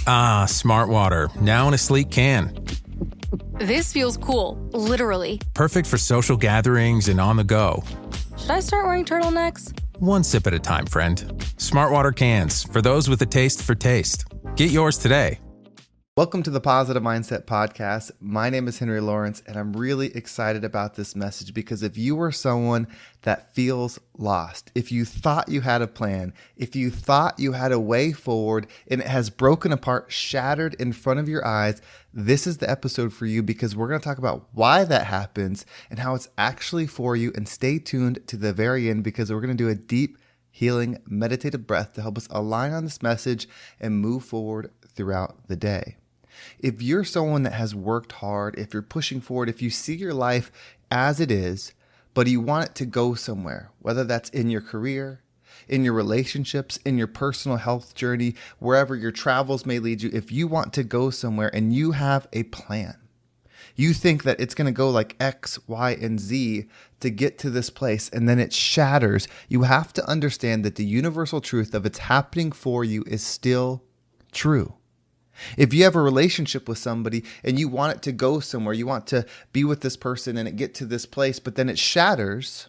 Ah, Smart Water, now in a sleek can. This feels cool, literally. Perfect for social gatherings and on the go. Should I start wearing turtlenecks? One sip at a time, friend. Smart Water cans, for those with a taste for taste. Get yours today. Welcome to the Positive Mindset Podcast. My name is Henry Lawrence, and I'm really excited about this message because if you are someone that feels lost, if you thought you had a plan, if you thought you had a way forward and it has broken apart, shattered in front of your eyes, this is the episode for you because we're going to talk about why that happens and how it's actually for you. And stay tuned to the very end because we're going to do a deep, healing, meditative breath to help us align on this message and move forward throughout the day. If you're someone that has worked hard, if you're pushing forward, if you see your life as it is, but you want it to go somewhere, whether that's in your career, in your relationships, in your personal health journey, wherever your travels may lead you, if you want to go somewhere and you have a plan, you think that it's going to go like X, Y, and Z to get to this place, and then it shatters, you have to understand that the universal truth of it's happening for you is still true. If you have a relationship with somebody and you want it to go somewhere, you want to be with this person and it get to this place, but then it shatters,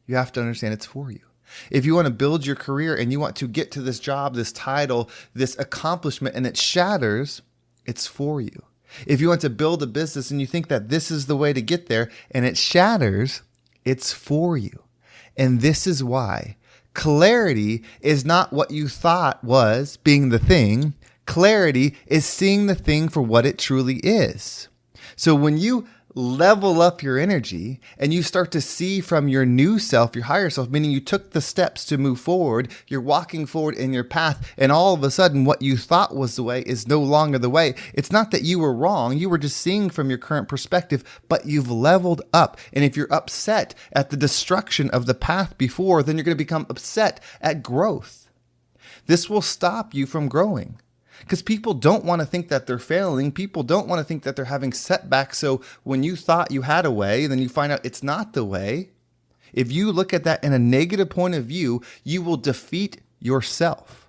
you have to understand it's for you. If you want to build your career and you want to get to this job, this title, this accomplishment, and it shatters, it's for you. If you want to build a business and you think that this is the way to get there and it shatters, it's for you. And this is why clarity is not what you thought was being the thing. Clarity is seeing the thing for what it truly is. So when you level up your energy and you start to see from your new self, your higher self, meaning you took the steps to move forward, you're walking forward in your path, and all of a sudden what you thought was the way is no longer the way. It's not that you were wrong, you were just seeing from your current perspective, but you've leveled up. And if you're upset at the destruction of the path before, then you're going to become upset at growth. This will stop you from growing. Because people don't want to think that they're failing. People don't want to think that they're having setbacks. So when you thought you had a way, then you find out it's not the way. If you look at that in a negative point of view, you will defeat yourself.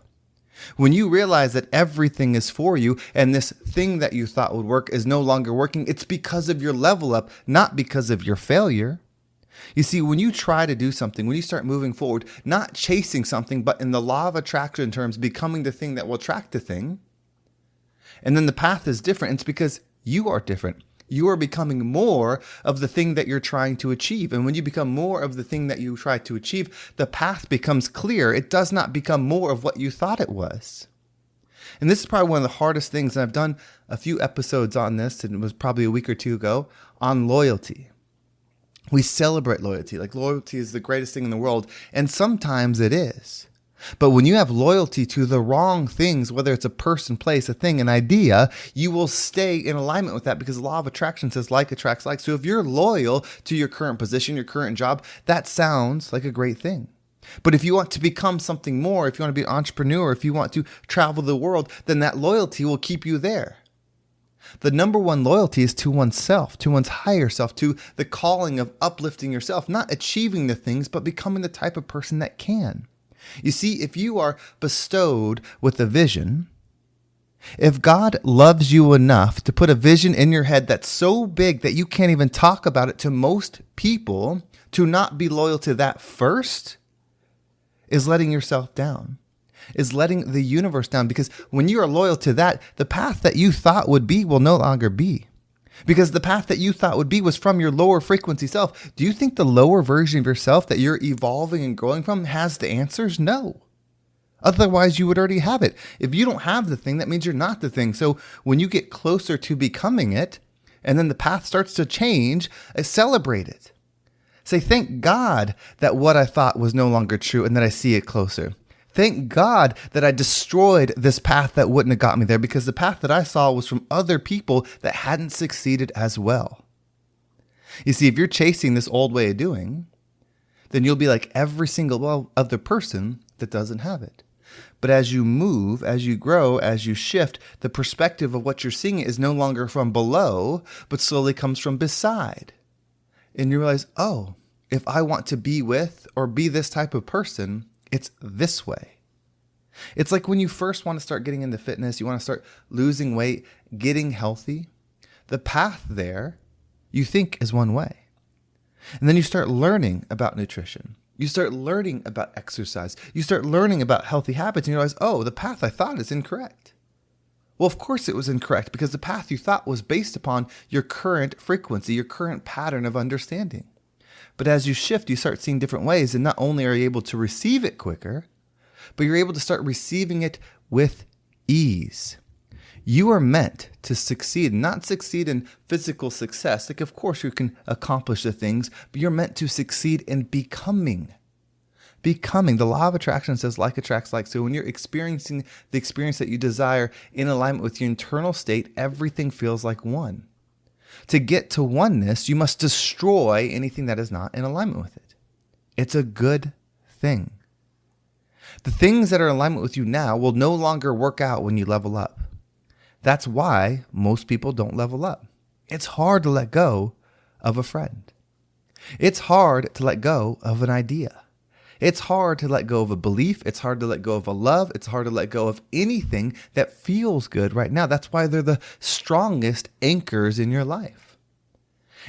When you realize that everything is for you and this thing that you thought would work is no longer working, it's because of your level up, not because of your failure. You see, when you try to do something, when you start moving forward, not chasing something, but in the law of attraction terms, becoming the thing that will attract the thing, and then the path is different, it's because you are different. You are becoming more of the thing that you're trying to achieve. And when you become more of the thing that you try to achieve, the path becomes clear. It does not become more of what you thought it was. And this is probably one of the hardest things, and I've done a few episodes on this, and it was probably a week or two ago, on loyalty. We celebrate loyalty, like loyalty is the greatest thing in the world, and sometimes it is. But when you have loyalty to the wrong things, whether it's a person, place, a thing, an idea, you will stay in alignment with that because the law of attraction says like attracts like. So if you're loyal to your current position, your current job, that sounds like a great thing. But if you want to become something more, if you want to be an entrepreneur, if you want to travel the world, then that loyalty will keep you there. The number one loyalty is to oneself, to one's higher self, to the calling of uplifting yourself, not achieving the things, but becoming the type of person that can. You see, if you are bestowed with a vision, if God loves you enough to put a vision in your head that's so big that you can't even talk about it to most people, to not be loyal to that first is letting yourself down. Is letting the universe down, because when you are loyal to that, the path that you thought would be will no longer be. Because the path that you thought would be was from your lower frequency self. Do you think the lower version of yourself that you're evolving and growing from has the answers? No. Otherwise, you would already have it. If you don't have the thing, that means you're not the thing. So when you get closer to becoming it, and then the path starts to change, celebrate it. Say, thank God that what I thought was no longer true and that I see it closer. Thank God that I destroyed this path that wouldn't have got me there, because the path that I saw was from other people that hadn't succeeded as well. You see, if you're chasing this old way of doing, then you'll be like every single other person that doesn't have it. But as you move, as you grow, as you shift, the perspective of what you're seeing is no longer from below, but slowly comes from beside. And you realize, oh, if I want to be with or be this type of person, it's this way. It's like when you first want to start getting into fitness, you want to start losing weight, getting healthy. The path there you think is one way. And then you start learning about nutrition. You start learning about exercise. You start learning about healthy habits and you realize, oh, the path I thought is incorrect. Well, of course it was incorrect because the path you thought was based upon your current frequency, your current pattern of understanding. But as you shift, you start seeing different ways, and not only are you able to receive it quicker, but you're able to start receiving it with ease. You are meant to succeed, not succeed in physical success. Like, of course, you can accomplish the things, but you're meant to succeed in becoming. Becoming. The law of attraction says like attracts like. So when you're experiencing the experience that you desire in alignment with your internal state, everything feels like one. To get to oneness, you must destroy anything that is not in alignment with it. It's a good thing. The things that are in alignment with you now will no longer work out when you level up. That's why most people don't level up. It's hard to let go of a friend. It's hard to let go of an idea. It's hard to let go of a belief. It's hard to let go of a love. It's hard to let go of anything that feels good right now. That's why they're the strongest anchors in your life.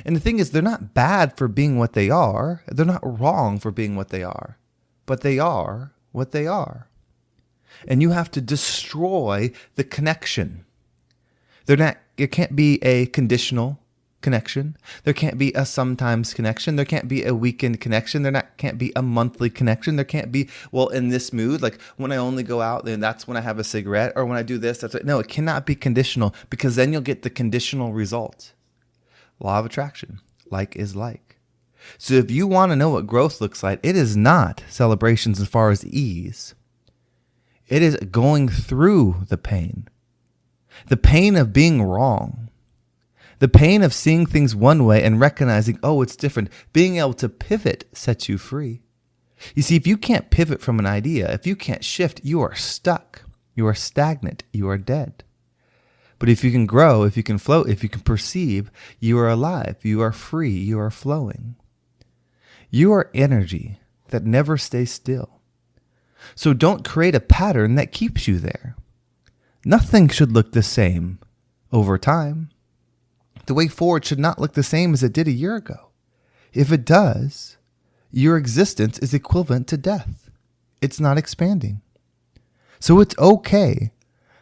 And the thing is, they're not bad for being what they are. They're not wrong for being what they are. But they are what they are. And you have to destroy the connection. It can't be a conditional connection. There can't be a sometimes connection. There can't be a weekend connection. Can't be a monthly connection. There can't be, well, in this mood, like when I only go out, then that's when I have a cigarette, or when I do this, that's it. No, it cannot be conditional, because then you'll get the conditional result. Law of attraction, like is like. So if you want to know what growth looks like, it is not celebrations as far as ease. It is going through the pain of being wrong. The pain of seeing things one way and recognizing, oh, it's different. Being able to pivot sets you free. You see, if you can't pivot from an idea, if you can't shift, you are stuck. You are stagnant. You are dead. But if you can grow, if you can float, if you can perceive, you are alive. You are free. You are flowing. You are energy that never stays still. So don't create a pattern that keeps you there. Nothing should look the same over time. The way forward should not look the same as it did a year ago. If it does, your existence is equivalent to death. It's not expanding. So it's okay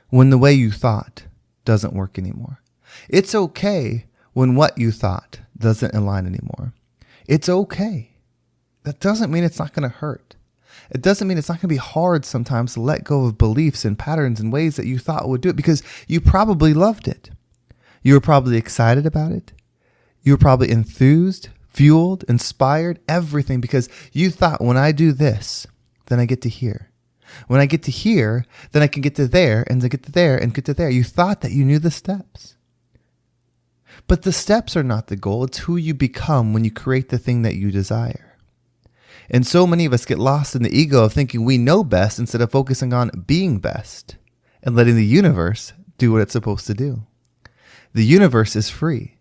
when the way you thought doesn't work anymore. It's okay when what you thought doesn't align anymore. It's okay. That doesn't mean it's not going to hurt. It doesn't mean it's not going to be hard sometimes to let go of beliefs and patterns and ways that you thought would do it, because you probably loved it. You were probably excited about it. You were probably enthused, fueled, inspired, everything, because you thought, when I do this, then I get to here. When I get to here, then I can get to there, and then get to there, and get to there. You thought that you knew the steps. But the steps are not the goal. It's who you become when you create the thing that you desire. And so many of us get lost in the ego of thinking we know best instead of focusing on being best and letting the universe do what it's supposed to do. The universe is free.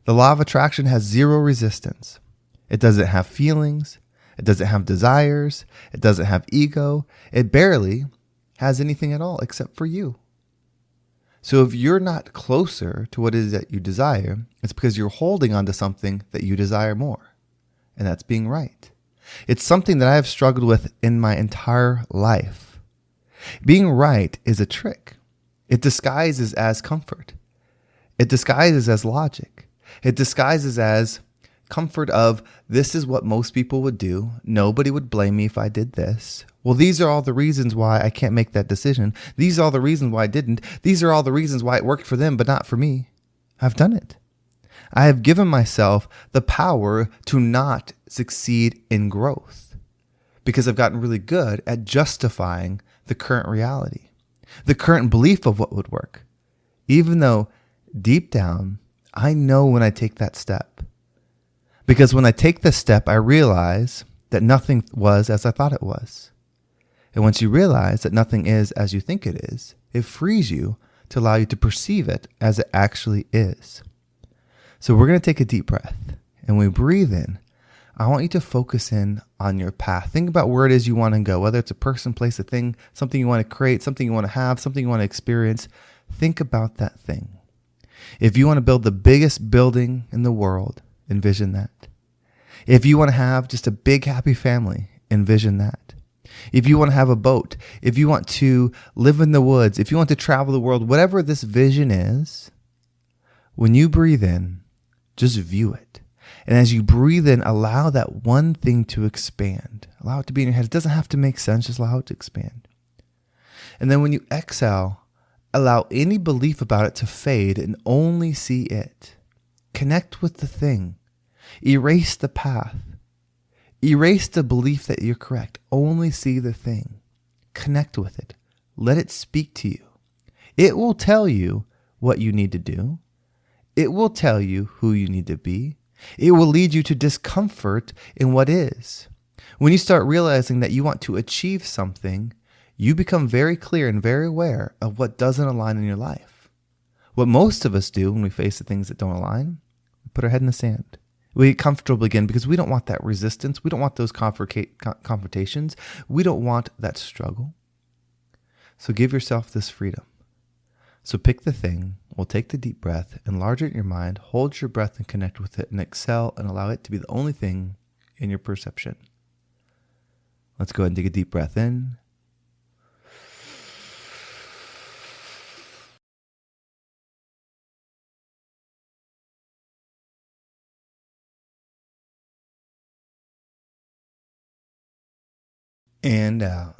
The law of attraction has zero resistance. It doesn't have feelings. It doesn't have desires. It doesn't have ego. It barely has anything at all except for you. So if you're not closer to what it is that you desire, it's because you're holding on to something that you desire more. And that's being right. It's something that I have struggled with in my entire life. Being right is a trick. It disguises as comfort. It disguises as logic. It disguises as comfort of, this is what most people would do. Nobody would blame me if I did this. Well, these are all the reasons why I can't make that decision. These are all the reasons why I didn't. These are all the reasons why it worked for them, but not for me. I've done it. I have given myself the power to not succeed in growth because I've gotten really good at justifying the current reality, the current belief of what would work, even though deep down, I know when I take that step. Because when I take this step, I realize that nothing was as I thought it was. And once you realize that nothing is as you think it is, it frees you to allow you to perceive it as it actually is. So we're going to take a deep breath. And when we breathe in, I want you to focus in on your path. Think about where it is you want to go, whether it's a person, place, a thing, something you want to create, something you want to have, something you want to experience. Think about that thing. If you want to build the biggest building in the world, envision that. If you want to have just a big, happy family, envision that. If you want to have a boat, if you want to live in the woods, if you want to travel the world, whatever this vision is, when you breathe in, just view it. And as you breathe in, allow that one thing to expand. Allow it to be in your head. It doesn't have to make sense. Just allow it to expand. And then when you exhale, allow any belief about it to fade and only see it. Connect with the thing. Erase the path. Erase the belief that you're correct. Only see the thing. Connect with it. Let it speak to you. It will tell you what you need to do. It will tell you who you need to be. It will lead you to discomfort in what is. When you start realizing that you want to achieve something, you become very clear and very aware of what doesn't align in your life. What most of us do when we face the things that don't align, we put our head in the sand. We get comfortable again because we don't want that resistance. We don't want those confrontations. We don't want that struggle. So give yourself this freedom. So pick the thing, we'll take the deep breath, enlarge it in your mind, hold your breath and connect with it, and exhale and allow it to be the only thing in your perception. Let's go ahead and take a deep breath in. And out.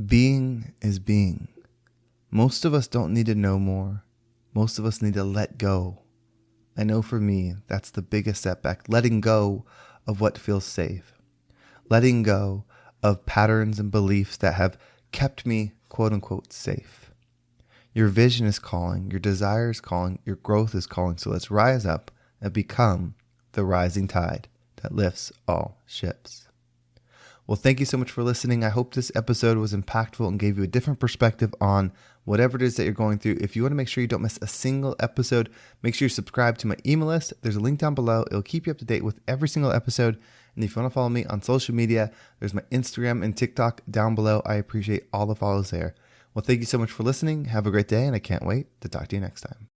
Being is being. Most of us don't need to know more. Most of us need to let go. I know for me, that's the biggest setback. Letting go of what feels safe. Letting go of patterns and beliefs that have kept me, quote unquote, safe. Your vision is calling. Your desire is calling. Your growth is calling. So let's rise up and become the rising tide that lifts all ships. Well, thank you so much for listening. I hope this episode was impactful and gave you a different perspective on whatever it is that you're going through. If you want to make sure you don't miss a single episode, make sure you subscribe to my email list. There's a link down below. It'll keep you up to date with every single episode. And if you want to follow me on social media, there's my Instagram and TikTok down below. I appreciate all the follows there. Well, thank you so much for listening. Have a great day, and I can't wait to talk to you next time.